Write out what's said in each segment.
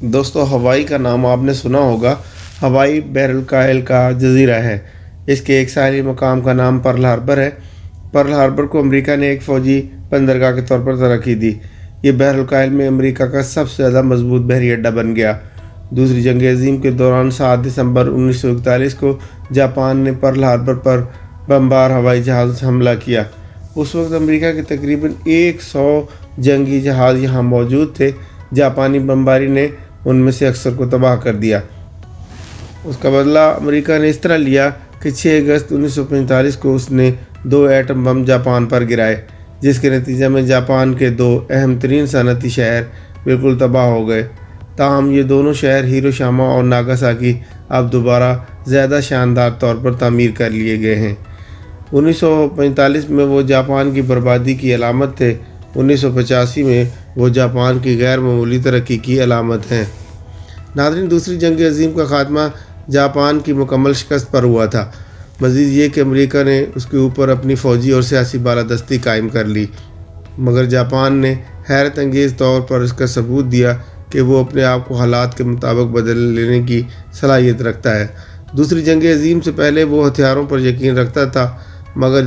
دوستو ہوائی کا نام آپ نے سنا ہوگا۔ ہوائی بحر الکاہل کا جزیرہ ہے۔ اس کے ایک ساحلی مقام کا نام پرل ہاربر ہے۔ پرل ہاربر کو امریکہ نے ایک فوجی بندرگاہ کے طور پر ترقی دی۔ یہ بحر الکاہل میں امریکہ کا سب سے زیادہ مضبوط بحری اڈہ بن گیا۔ دوسری جنگ عظیم کے دوران 7 دسمبر 1941 کو جاپان نے پرل ہاربر پر بمبار ہوائی جہاز سے حملہ کیا۔ اس وقت امریکہ کے تقریباً 100 جنگی جہاز یہاں موجود تھے۔ جاپانی بمباری نے ان میں سے اکثر کو تباہ کر دیا۔ اس کا بدلہ امریکہ نے اس طرح لیا کہ 6 اگست 1945 کو اس نے 2 ایٹم بم جاپان پر گرائے، جس کے نتیجے میں جاپان کے 2 اہم ترین صنعتی شہر بالکل تباہ ہو گئے۔ تاہم یہ دونوں شہر ہیروشیما اور ناگاساکی اب دوبارہ زیادہ شاندار طور پر تعمیر کر لیے گئے ہیں۔ 1945 میں وہ جاپان کی بربادی کی علامت تھے۔ 1985 میں وہ جاپان کی غیر معمولی ترقی کی علامت ہیں۔ ناظرین، دوسری جنگ عظیم کا خاتمہ جاپان کی مکمل شکست پر ہوا تھا۔ مزید یہ کہ امریکہ نے اس کے اوپر اپنی فوجی اور سیاسی بالادستی قائم کر لی، مگر جاپان نے حیرت انگیز طور پر اس کا ثبوت دیا کہ وہ اپنے آپ کو حالات کے مطابق بدل لینے کی صلاحیت رکھتا ہے۔ دوسری جنگ عظیم سے پہلے وہ ہتھیاروں پر یقین رکھتا تھا، مگر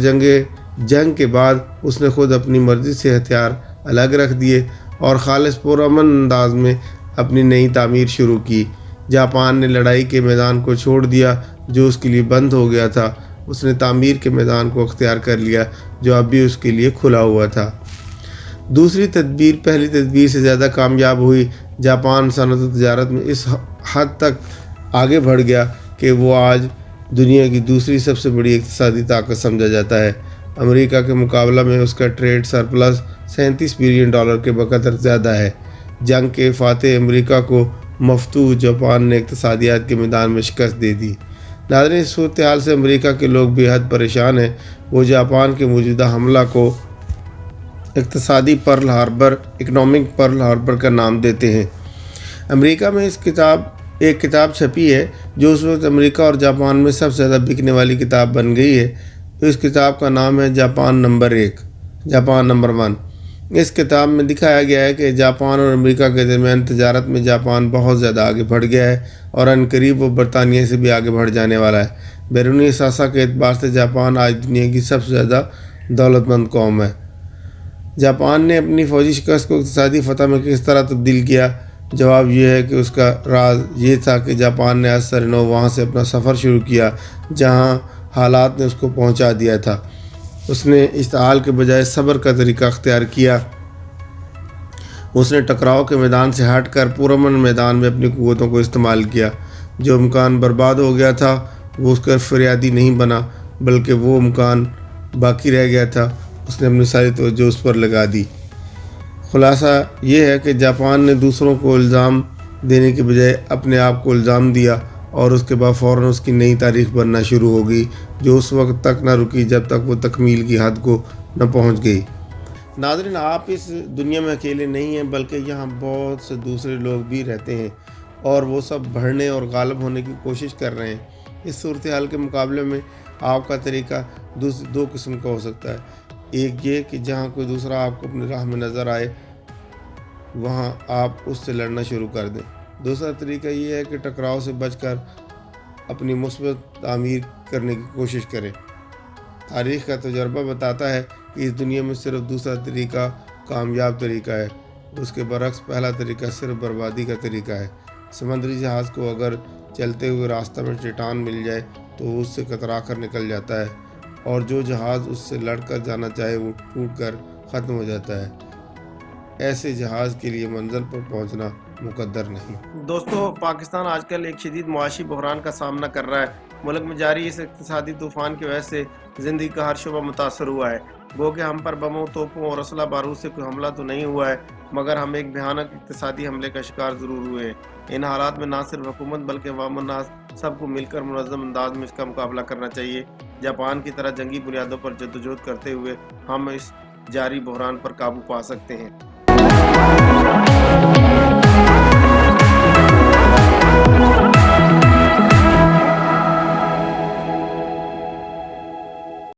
جنگ کے بعد اس نے خود اپنی مرضی سے ہتھیار الگ رکھ دیے اور خالص پرامن انداز میں اپنی نئی تعمیر شروع کی۔ جاپان نے لڑائی کے میدان کو چھوڑ دیا جو اس کے لیے بند ہو گیا تھا۔ اس نے تعمیر کے میدان کو اختیار کر لیا جو اب بھی اس کے لیے کھلا ہوا تھا۔ دوسری تدبیر پہلی تدبیر سے زیادہ کامیاب ہوئی۔ جاپان صنعت و تجارت میں اس حد تک آگے بڑھ گیا کہ وہ آج دنیا کی دوسری سب سے بڑی اقتصادی طاقت سمجھا جاتا ہے۔ امریکہ کے مقابلہ میں اس کا ٹریڈ سرپلس $37 بلین کے بقدر زیادہ ہے۔ جنگ کے فاتح امریکہ کو مفتوح جاپان نے اقتصادیات کے میدان میں شکست دے دی۔ ناظرین، اس صورتحال سے امریکہ کے لوگ بے حد پریشان ہیں۔ وہ جاپان کے موجودہ حملہ کو اقنامیک پرل ہاربر کا نام دیتے ہیں۔ امریکہ میں ایک کتاب چھپی ہے جو اس وقت امریکہ اور جاپان میں سب سے زیادہ بکنے والی کتاب بن گئی ہے۔ اس کتاب کا نام ہے جاپان نمبر 1۔ اس کتاب میں دکھایا گیا ہے کہ جاپان اور امریکہ کے درمیان تجارت میں جاپان بہت زیادہ آگے بڑھ گیا ہے اور عنقریب وہ برطانیہ سے بھی آگے بڑھ جانے والا ہے۔ بیرونی اثاثہ کے اعتبار سے جاپان آج دنیا کی سب سے زیادہ دولت مند قوم ہے۔ جاپان نے اپنی فوجی شکست کو اقتصادی فتح میں کس طرح تبدیل کیا؟ جواب یہ ہے کہ اس کا راز یہ تھا کہ جاپان نے از سر نو وہاں سے اپنا سفر شروع کیا جہاں حالات نے اس کو پہنچا دیا تھا۔ اس نے اشتعال کے بجائے صبر کا طریقہ اختیار کیا۔ اس نے ٹکراؤ کے میدان سے ہٹ کر پرامن میدان میں اپنی قوتوں کو استعمال کیا۔ جو مکان برباد ہو گیا تھا وہ اس کا فریادی نہیں بنا، بلکہ وہ مکان باقی رہ گیا تھا۔ اس نے اپنی ساری توجہ اس پر لگا دی۔ خلاصہ یہ ہے کہ جاپان نے دوسروں کو الزام دینے کے بجائے اپنے آپ کو الزام دیا اور اس کے بعد فوراً اس کی نئی تاریخ بننا شروع ہو گئی جو اس وقت تک نہ رکی جب تک وہ تکمیل کی حد کو نہ پہنچ گئی۔ ناظرین، آپ اس دنیا میں اکیلے نہیں ہیں، بلکہ یہاں بہت سے دوسرے لوگ بھی رہتے ہیں اور وہ سب بڑھنے اور غالب ہونے کی کوشش کر رہے ہیں۔ اس صورتحال کے مقابلے میں آپ کا طریقہ 2 قسم کا ہو سکتا ہے۔ ایک یہ کہ جہاں کوئی دوسرا آپ کو اپنی راہ میں نظر آئے وہاں آپ اس سے لڑنا شروع کر دیں۔ دوسرا طریقہ یہ ہے کہ ٹکراؤ سے بچ کر اپنی مثبت تعمیر کرنے کی کوشش کریں۔ تاریخ کا تجربہ بتاتا ہے کہ اس دنیا میں صرف دوسرا طریقہ کامیاب طریقہ ہے، اس کے برعکس پہلا طریقہ صرف بربادی کا طریقہ ہے۔ سمندری جہاز کو اگر چلتے ہوئے راستہ میں چٹان مل جائے تو وہ اس سے کترا کر نکل جاتا ہے، اور جو جہاز اس سے لڑ کر جانا چاہے وہ ٹوٹ کر ختم ہو جاتا ہے۔ ایسے جہاز کے لیے منزل پر پہنچنا مقدر نہیں۔ دوستو، پاکستان آج کل ایک شدید معاشی بحران کا سامنا کر رہا ہے۔ ملک میں جاری اس اقتصادی طوفان کی وجہ سے زندگی کا ہر شعبہ متاثر ہوا ہے۔ گو کہ ہم پر بموں، توپوں اور اسلحہ بارود سے کوئی حملہ تو نہیں ہوا ہے، مگر ہم ایک بھیانک اقتصادی حملے کا شکار ضرور ہوئے ہیں۔ ان حالات میں نہ صرف حکومت بلکہ عوام الناس سب کو مل کر منظم انداز میں اس کا مقابلہ کرنا چاہیے۔ جاپان کی طرح جنگی بنیادوں پر جدوجہد کرتے ہوئے ہم اس جاری بحران پر قابو پا سکتے ہیں۔